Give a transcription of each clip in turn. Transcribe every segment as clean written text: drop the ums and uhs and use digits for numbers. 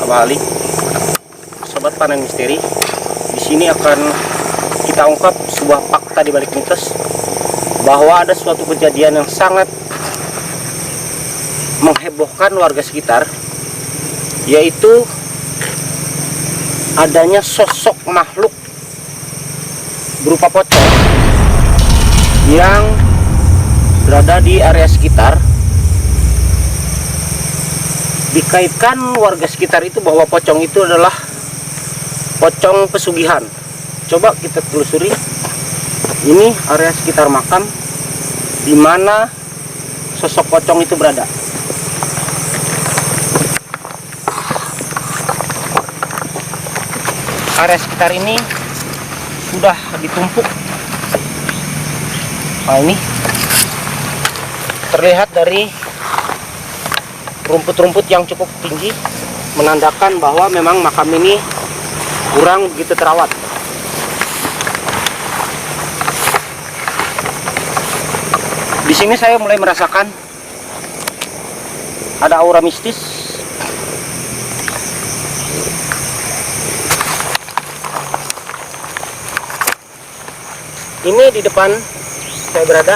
Abah Ali, sobat panen misteri. Di sini akan kita ungkap sebuah fakta di balik mitos bahwa ada suatu kejadian yang sangat menghebohkan warga sekitar, yaitu adanya sosok makhluk berupa pocong yang berada di area sekitar. Dikaitkan warga sekitar itu bahwa pocong itu adalah pocong pesugihan. Coba kita telusuri. Ini area sekitar makam di mana sosok pocong itu berada. Area sekitar ini sudah ditumpuk. Nah, ini terlihat dari rumput-rumput yang cukup tinggi, menandakan bahwa memang makam ini kurang begitu terawat. Di sini saya mulai merasakan ada aura mistis. Ini di depan saya berada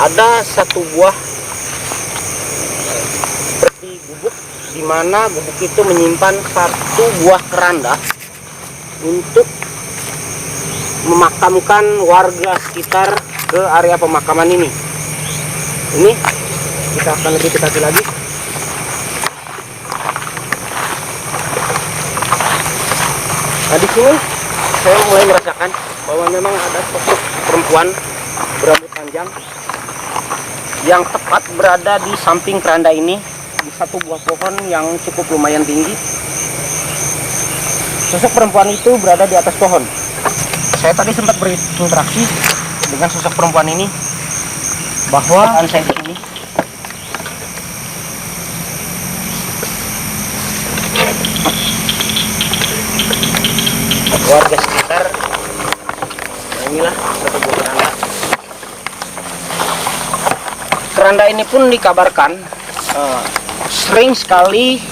ada satu buah seperti gubuk, di mana gubuk itu menyimpan satu buah keranda untuk memakamkan warga sekitar ke area pemakaman ini. Ini kita akan lebih dekati lagi. Nah, di sini saya mulai merasakan bahwa memang ada sosok perempuan berambut panjang yang tepat berada di samping keranda ini, di satu buah pohon yang cukup lumayan tinggi. Sosok perempuan itu berada di atas pohon. Saya tadi sempat berinteraksi dengan sosok perempuan ini, bahwa saya di sini warga sekitar. Nah, inilah satu buah keranda. Keranda ini pun dikabarkan sering sekali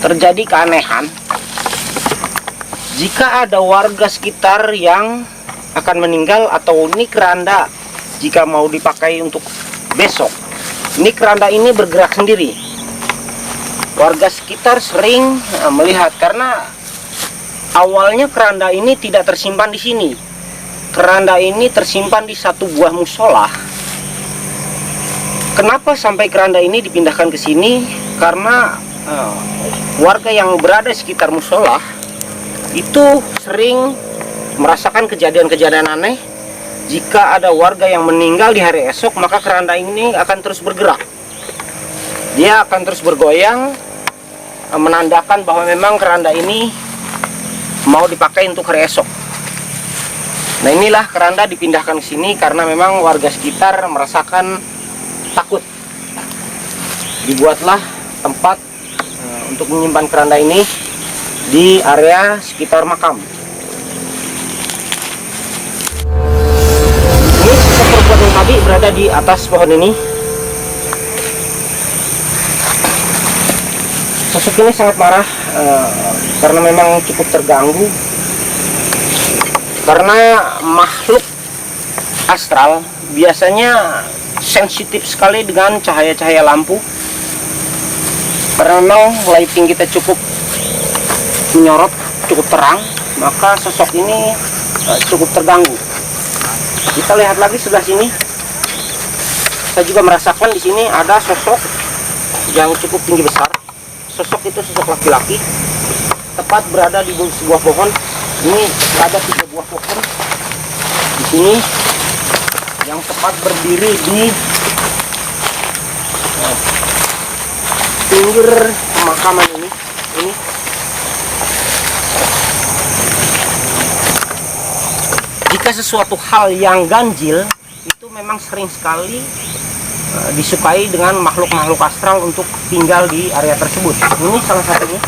terjadi keanehan jika ada warga sekitar yang akan meninggal, atau ini keranda jika mau dipakai untuk besok, ini keranda ini bergerak sendiri. Warga sekitar sering melihat, karena awalnya keranda ini tidak tersimpan di sini. Keranda ini tersimpan di satu buah musola. Kenapa sampai keranda ini dipindahkan ke sini? Karena warga yang berada di sekitar musola itu sering merasakan kejadian-kejadian aneh. Jika ada warga yang meninggal di hari esok, maka keranda ini akan terus bergerak. Dia akan terus bergoyang, menandakan bahwa memang keranda ini mau dipakai untuk hari esok. Nah, inilah keranda dipindahkan ke sini karena memang warga sekitar merasakan takut. Dibuatlah tempat untuk menyimpan keranda ini di area sekitar makam. Ini sosok perempuan yang tadi berada di atas pohon ini. Sosok ini sangat marah karena memang cukup terganggu, karena makhluk astral biasanya sensitif sekali dengan cahaya-cahaya lampu. Karena memang lighting kita cukup menyorot, cukup terang, maka sosok ini cukup terganggu. Kita lihat lagi sebelah sini. Saya juga merasakan di sini ada sosok yang cukup tinggi besar. Sosok itu sosok laki-laki, tepat berada di sebuah pohon. Ini ada 3 buah pohon di sini yang tepat berdiri di pinggir pemakaman ini. Jika sesuatu hal yang ganjil itu memang sering sekali disukai dengan makhluk-makhluk astral untuk tinggal di area tersebut. Ini salah satunya.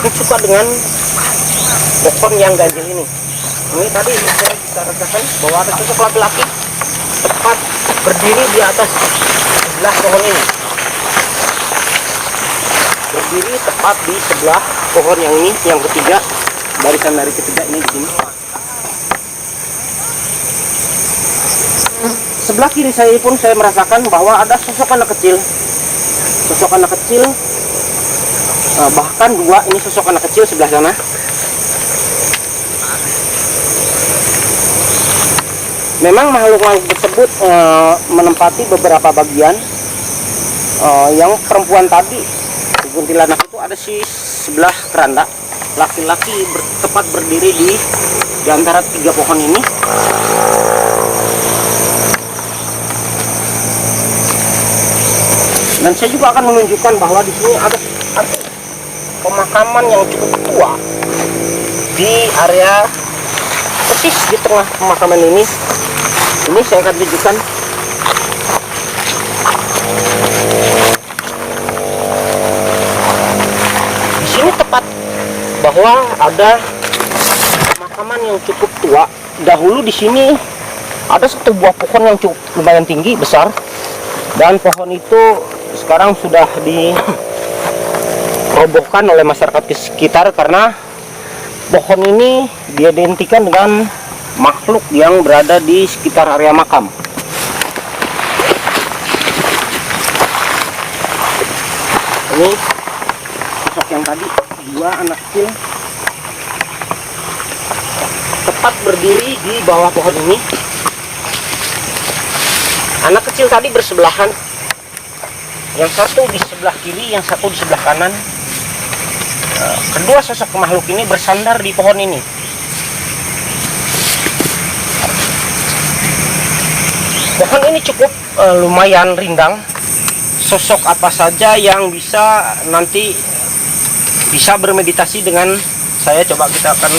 Aku suka dengan pohon yang ganjil ini. Ini tadi saya bisa rasakan bahwa ada sosok laki-laki tepat berdiri di atas sebelah pohon ini. Berdiri tepat di sebelah pohon yang ini, yang ketiga, barisan dari ketiga ini di sini. Sebelah kiri saya pun saya merasakan bahwa ada sosok anak kecil. Sosok anak kecil, bahkan dua ini sosok anak kecil sebelah sana. Memang makhluk-makhluk tersebut menempati beberapa bagian. Yang perempuan tadi, kuntilanak itu ada di sebelah keranda. Laki-laki tepat berdiri di antara tiga pohon ini. Dan saya juga akan menunjukkan bahwa di sini ada pemakaman yang cukup tua di area persis di tengah pemakaman ini. Ini saya akan tunjukkan. Di sini tepat bahwa ada pemakaman yang cukup tua. Dahulu di sini ada satu buah pohon yang cukup lumayan tinggi, besar, dan pohon itu sekarang sudah dirobohkan oleh masyarakat sekitar karena pohon ini diidentikan dengan makhluk yang berada di sekitar area makam. Ini sosok yang tadi, dua anak kecil tepat berdiri di bawah pohon ini. Anak kecil tadi bersebelahan, yang satu di sebelah kiri, yang satu di sebelah kanan. Kedua sosok makhluk ini bersandar di pohon ini. Pohon ini cukup lumayan rindang. Sosok apa saja yang bisa nanti bisa bermeditasi dengan saya, coba kita akan.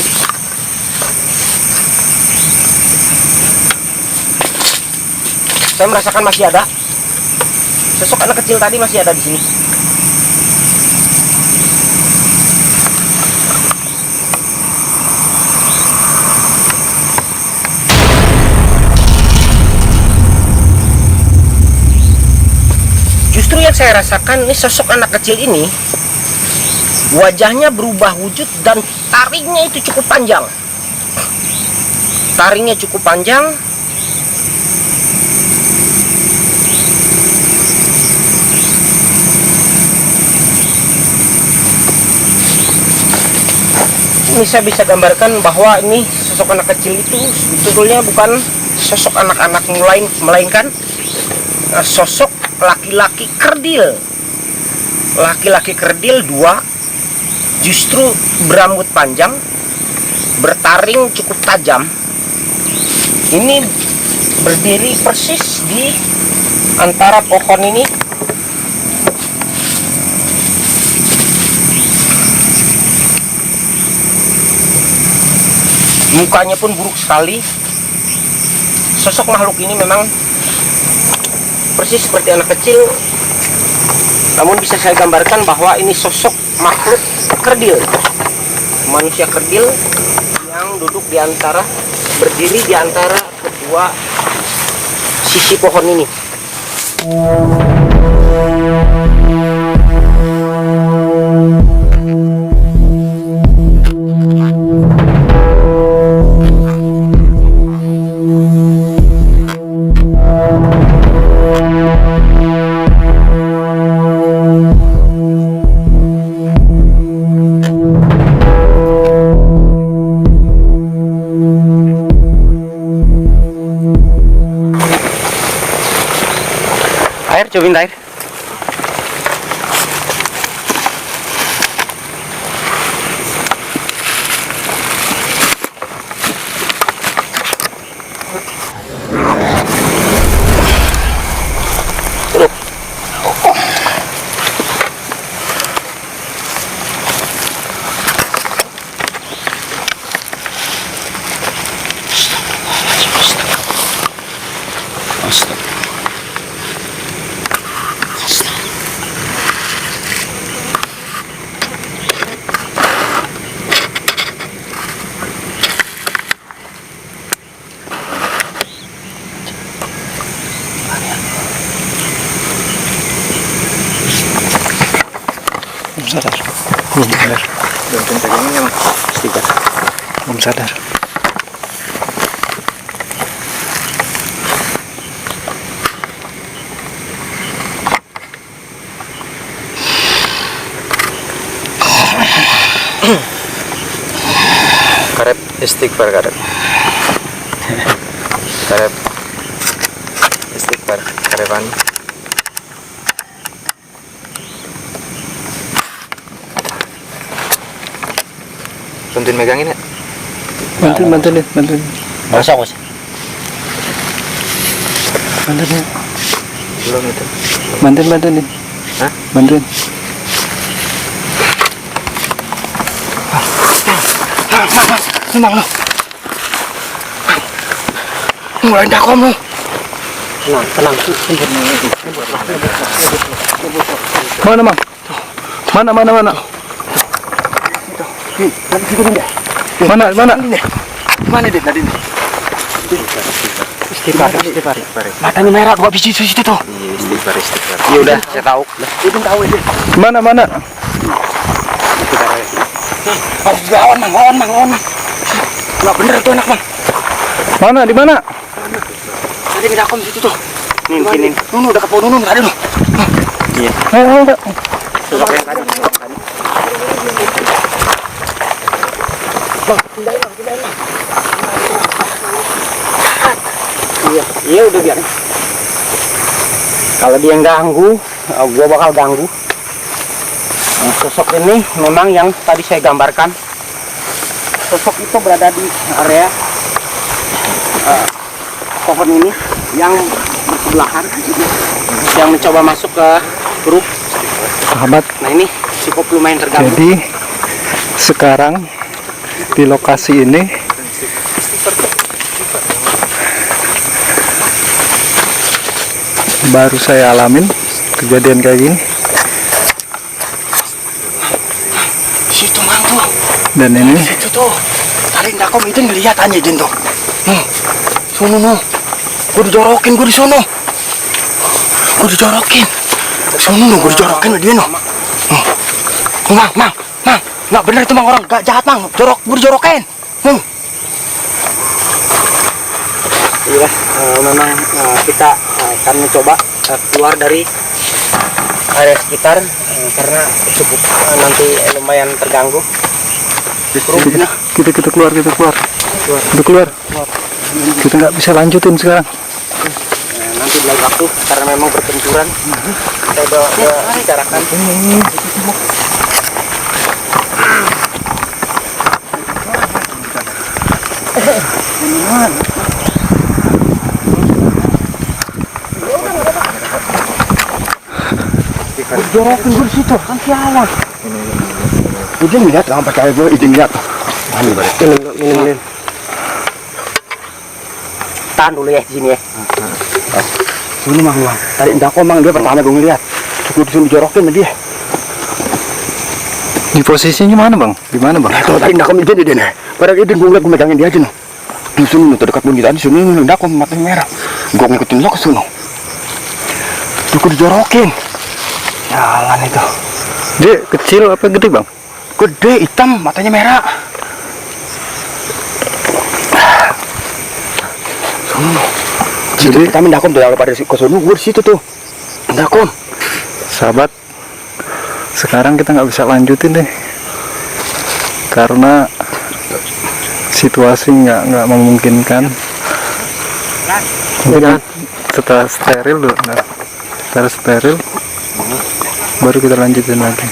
Saya merasakan masih ada sosok anak kecil tadi, masih ada di sini. Justru yang saya rasakan ini sosok anak kecil ini wajahnya berubah wujud dan taringnya itu cukup panjang. Taringnya cukup panjang. Ini saya bisa gambarkan bahwa ini sosok anak kecil itu sebetulnya bukan sosok anak-anak melainkan sosok laki-laki kerdil. Laki-laki kerdil dua, justru berambut panjang, bertaring cukup tajam. Ini berdiri persis di antara pohon ini. Mukanya pun buruk sekali. Sosok makhluk ini memang persis seperti anak kecil, namun bisa saya gambarkan bahwa ini sosok makhluk kerdil, manusia kerdil yang duduk di antara, berdiri di antara kedua sisi pohon ini. Air, coba minta air. Sadar. Benar. Bantuin pegangin ya bang. Stiker. Belum sadar. Karet istighfar karet. Karet istighfar karepan. Bantuin megangin ya. Bantuin. Masa bos? Bantuin. Belum itu. Bantuin nih. Hah? Bantuin. Tenang lo. Mulai dakom lo. Tenang. Mana mang? Mana? Mana dia tadi? Istighfar. Matanya merah, 2 biji situ tuh. Iya, istighfar. Ya udah, saya tahu. Itu tahu ini. Mana? Lawan mang. Nggak bener tuh anak mang. Mana? Di mana? Tadi di dakom situ tuh. Nih. Nunu udah ke pohon Nunu nggak ada loh. Iya. Ayo. Susah yang tadi. Bang, pindahin bang. Iya udah biar. Kalau dia ganggu, gua bakal ganggu. Sosok ini memang yang tadi saya gambarkan. Sosok itu berada di area pohon ini yang bersebelahan, yang mencoba masuk ke grup. Sahabat, Nah ini cukup lumayan terganggu. jadi sekarang di lokasi ini baru saya alamin kejadian kayak gini. Situ mang tuh. Dan ini Situ tuh. Tadi dakom itu ngeliat aja Jin tuh. Sono no. Gue dijorokin gue di sono. Sono no, gue dijorokin sama dia no. Mang. Nggak bener itu mang, orang gak jahat mang. Gue dijorokin. Iya, memang kita akan mencoba keluar dari area sekitar karena cukup nanti lumayan terganggu. kita keluar. Kita nggak bisa lanjutin sekarang. Nanti lain waktu karena memang berbenturan. Kita udah bicarakan. Jorokin gue di situ kan sialan. Udah ngeliat, nggak percaya gue, udah ngeliat. Minum. Tahan dulu ya di sini ya. Sini mang. Tadi dakom mang, dia pertama gue ngeliat. Gue disuruh dijorokin sama dia. Di posisinya mana bang? Di mana bang? Nah, kalau tadi dakom itu dia nih. Pada itu gue ngeliat, gue megangin dia aja no. Di sini terdekat pun kita di sini dakom matanya merah. Gue ngikutin lo ke sono. Gue dijorokin. Jalan itu. Dia kecil apa gede bang? Gede, hitam, matanya merah. Jadi kita mendakom tuh pada ke sono, gue di situ tuh. Mendakom. Sahabat, sekarang kita nggak bisa lanjutin deh karena situasi nggak memungkinkan. Mungkin setelah steril dulu, setelah steril baru kita lanjutin lagi.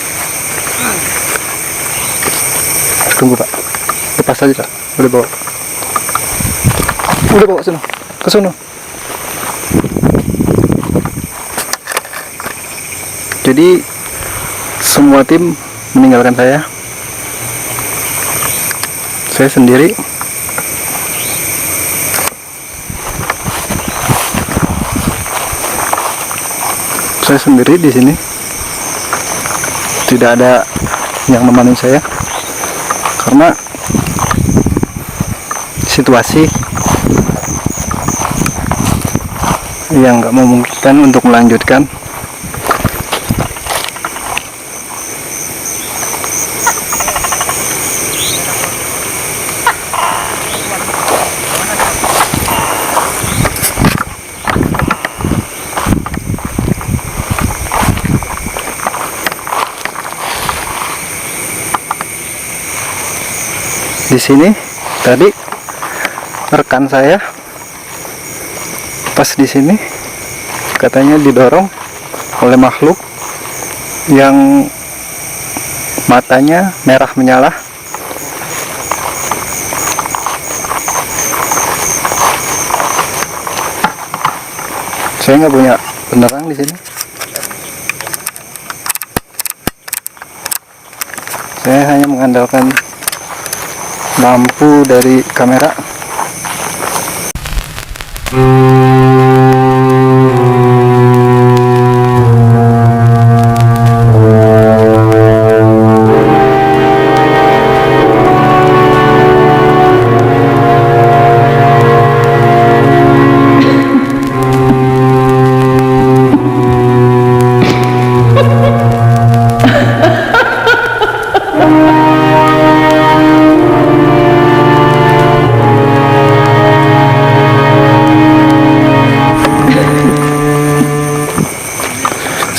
Tunggu pak, lepas aja pak, udah bawa sana, ke sono. Jadi semua tim meninggalkan saya sendiri. Saya sendiri di sini, tidak ada yang menemani saya karena situasi yang nggak memungkinkan untuk melanjutkan. Di sini tadi rekan saya pas di sini katanya didorong oleh makhluk yang matanya merah menyala. Saya nggak punya penerang di sini. Saya hanya mengandalkan lampu dari kamera.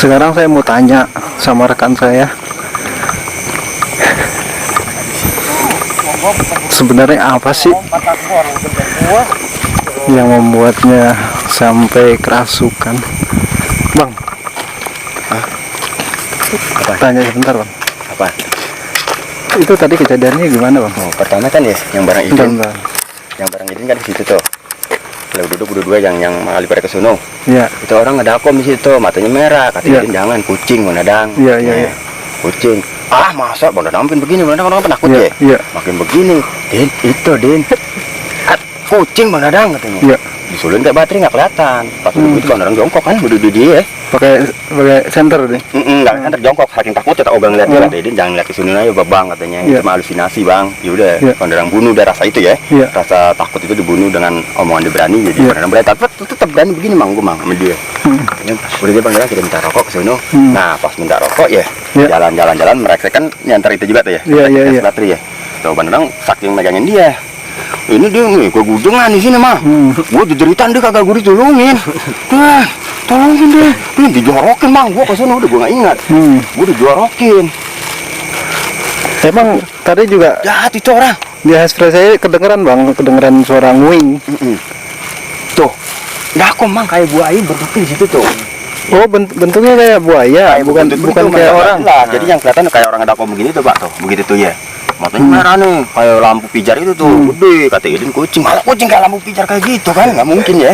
Sekarang saya mau tanya sama rekan saya, sebenarnya apa sih yang membuatnya sampai kerasukan, Bang? Tanya sebentar, Bang. Apa? Itu tadi kejadiannya gimana, Bang? Oh, pertama kan ya yang barang Idin. Bentar. Yang barang Idin kan di situ tuh. Kalau duduk berdua yang mengalih pada ke sono. Iya. Itu orang ngedakom di situ, matanya merah. Katanya Iya. Idin jangan kucing Bang Dadang. Iya, iya, iya. Kucing. Ah, masa Bang Dadang makin begini, Bang Dadang orang penakut Iya, ya? iya. Makin begini. Din, itu Din. Kucing Bang Dadang katanya. Iya. Disulin kayak baterai nggak kelihatan. Pas duduk itu Bang Dadang jongkok kan, berdiri dia. Pakai senter nih. Enggak kan terjongkok saking takutnya tak obang lihat Iya. Din jangan lihat ke sini aja Bang katanya. Iya. Itu mah halusinasi Bang. Ya udah, Iya. Bang Dadang bunuh dia rasa itu ya. Iya. Rasa takut itu dibunuh dengan omongan dia berani jadi Iya. Bang Dadang berani tapi tetap berani begini Mang gua Mang sama dia. Ya, udah dia Bang Dadang kita minta rokok ke sono. Nah, pas minta rokok ya, Iya. jalan-jalan mereka kan nyantar itu juga tuh ya. Iya, iya, iya. Baterai ya. Tuh Bang Dadang saking megangin dia. Ini dia nih, gua gudengan di sini mah. Gua dijeritan dia kagak gua ditolongin. Tolongin deh. Dia dijorokin Bang, gua ke sana udah gua nggak ingat. Gua dijorokin. Emang tadi juga Jahat itu orang. di hasil saya kedengeran, Bang, kedengeran suara nguing. Tuh, dakom Bang kayak buaya berdiri di situ tuh. Oh, bentuknya kayak buaya, bukan Bentuk bukan begitu, kayak Bang. orang. Lah, jadi yang kelihatan kayak orang dakom begini tuh Pak tuh, begitu tuh ya. Matanya merah nih, kayak lampu pijar itu tuh, gede. Kata Idin kucing, malah kucing kayak lampu pijar kayak gitu kan, nggak mungkin ya.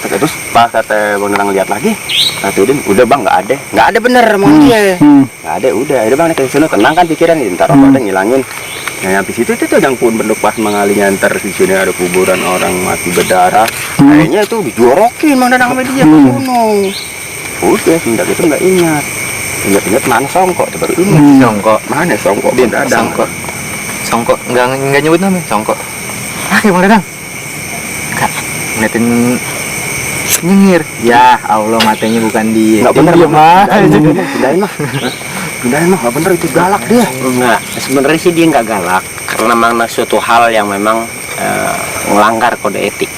Terus pas kata Bang Dadang lihat lagi, kata Idin, udah Bang nggak ada bener emang dia. Nggak ada, udah Bang ke sana tenang kan pikiran, ntar apa ada ngilangin. Nah habis itu tuh yang pun bentuk pas mengalir nyantar di sini ada kuburan orang mati berdarah. Kayaknya itu dijorokin Bang Dadang sama dia ke sono. Udah, sejak itu nggak ingat. Ingat-ingat mana songkok tuh baru ingat. Songkok. Mana songkok Bang Dadang? Songkok enggak nyebut namanya songkok. Bang Dadang. Kak, ngeliatin nyengir. Ya Allah, matanya bukan dia. Nggak bener Dia mah. mah. Pindahin mah nggak bener itu galak dia. Enggak, sebenarnya sih dia nggak galak karena memang suatu hal yang memang melanggar kode etik.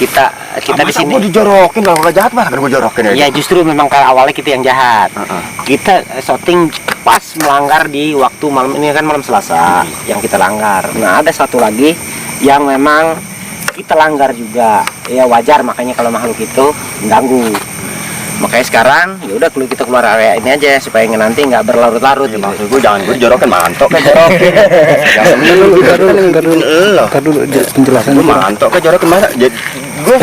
Kita di sini Gue dijorokin kalau nggak jahat mah, gue jorokin ya justru memang kalau awalnya kita yang jahat. Kita syuting pas melanggar di waktu malam ini kan malam Selasa yang kita langgar. Nah ada satu lagi yang memang kita langgar juga, ya wajar makanya kalau makhluk itu mengganggu. Makanya sekarang ya udah kita keluar area ini aja supaya nanti nggak berlarut-larut. Ya, gitu. maksud gue jangan gue jorokin mantok kan jorokin. Jangan Ntar dulu penjelasan. gue mantok kan jorokin masa. Jadi gue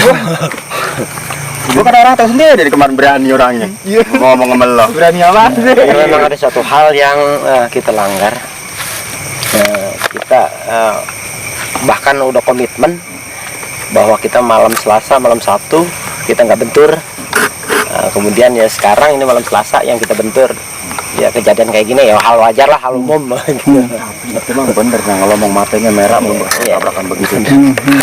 kan orang tahu sendiri dari kemarin berani orangnya. Ngomong sama lo. Berani apa sih? Ya, memang ada satu hal yang kita langgar. Kita bahkan udah komitmen bahwa kita malam Selasa, malam Sabtu kita nggak bentur. Kemudian ya sekarang ini malam Selasa yang kita bentur. Ya kejadian kayak gini ya hal wajar lah, hal umum. Itu emang bener nggak ngomong matanya merah mau tabrakan begitu.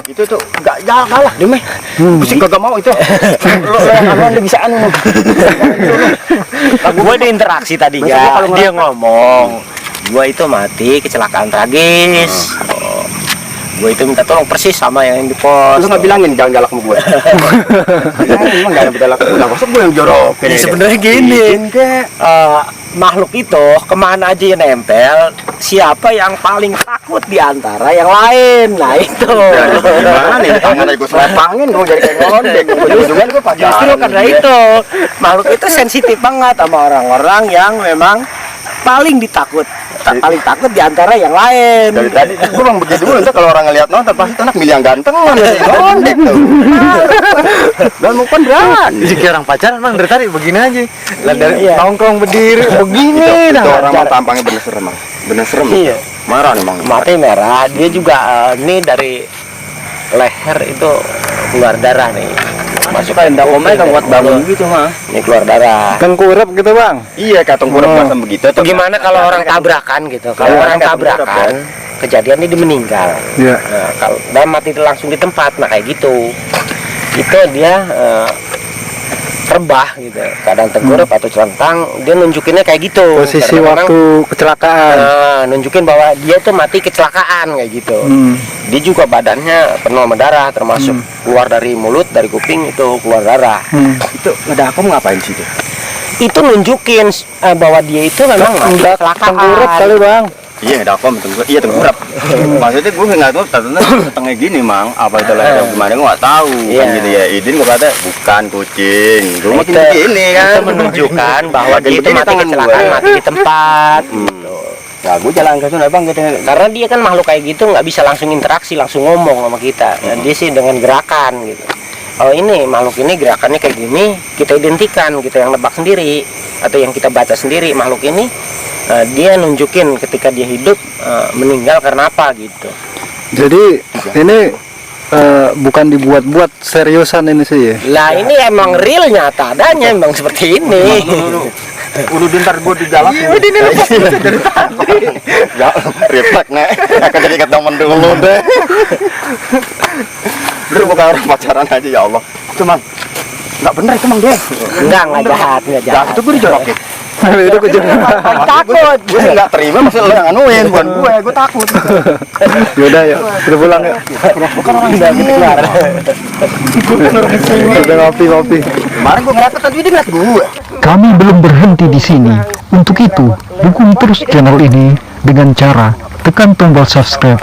Itu tuh nggak galak dia mah. Gue sih kagak mau itu. Lo bisa anu. Gue ada interaksi tadi Maksudnya ya, kalau dia ngomong gue itu mati kecelakaan tragis. Gue itu minta tolong persis sama yang di pos. Lu nggak bilangin jangan galak sama gue. Emang jangan galak sama gue. Masa gue yang jorok? Ya, sebenarnya gini, makhluk itu kemana aja yang nempel, siapa yang paling takut di antara yang lain. Nah itu. Gimana nih? Tangan aja gue selepangin, gue jadi kayak ngondek. Ujung-ujungnya gue pacaran. Justru karena itu makhluk itu sensitif banget sama orang-orang yang memang paling paling takut di antara yang lain. Dari tadi gue bang begitu dulu, ntar kalau orang ngeliat nonton pasti anak milih yang ganteng mana sih ngondek tuh. Dan mau berani. Jika orang pacaran bang dari tadi begini aja. Lah dari Iya. nongkrong berdiri begini. Itu orang mah tampangnya bener serem bang. Bener serem. Iya. Marah nih bang. Matanya merah, dia juga ini dari leher itu keluar darah nih. Masuk kayak Omnya kan buat bangun gitu mah. Ini keluar darah. Tengkurap gitu bang. Iya katong kurang macam begitu. Gimana kalau orang tabrakan gitu? Kalau Iya, orang kan tabrakan, kejadian ini dia meninggal. Iya. Nah, kalau dan mati langsung di tempat, nah kayak gitu. Itu dia rebah gitu. Kadang tengkurap atau celentang, dia nunjukinnya kayak gitu. Posisi Karena waktu kecelakaan. nunjukin bahwa dia tuh mati kecelakaan kayak gitu. Dia juga badannya penuh sama darah, termasuk keluar dari mulut, dari kuping itu keluar darah. Itu ada aku ngapain sih tuh? Itu nunjukin bahwa dia itu memang mati kecelakaan. Tengkurap kali bang. Iya ada aku tengkurap. Iya tengkurap. Maksudnya gue nggak tahu ternyata tengah gini mang. Apa itu lah gimana gue nggak tahu. Iya. Kan gitu ya. Idin gue kata bukan kucing. Gue makin Itu- begini kan. Itu menunjukkan bahwa dia itu Begini mati tangan kecelakaan, gue. mati di tempat. Gitu. Ya gue jalan ke sana bang gitu. Karena dia kan makhluk kayak gitu nggak bisa langsung interaksi, langsung ngomong sama kita. Dan dia sih dengan gerakan gitu. Oh ini makhluk ini gerakannya kayak gini, kita identikan gitu, yang nebak sendiri atau yang kita baca sendiri makhluk ini. Dia nunjukin ketika dia hidup meninggal karena apa gitu. Jadi ini bukan dibuat-buat, seriusan ini sih ya. Lah ini emang real nyata adanya emang seperti ini. Udah ntar gue digalakin. Udah ini dari tadi. Ya refleks nek. Akan jadi kata temen dulu deh. Dulu bukan orang pacaran aja ya Allah. Cuman nggak bener itu mang dia. Enggak jahat, enggak jahat. Itu gue dijorokin. Itu kejadian. Takut. Gue nggak terima maksud lo yang anuin bukan gue takut. Yaudah ya, udah pulang ya. Bukan orang udah gitu kelar. Udah ngopi. Kemarin gue ngeliat tadi dia ngeliat gue. Kami belum berhenti di sini. Untuk itu, dukung terus channel ini dengan cara tekan tombol subscribe,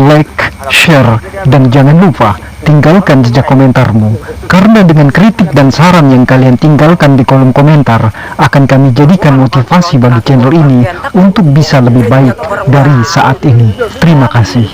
like, share, dan jangan lupa tinggalkan jejak komentarmu. Karena dengan kritik dan saran yang kalian tinggalkan di kolom komentar akan kami jadikan motivasi bagi channel ini untuk bisa lebih baik dari saat ini. Terima kasih.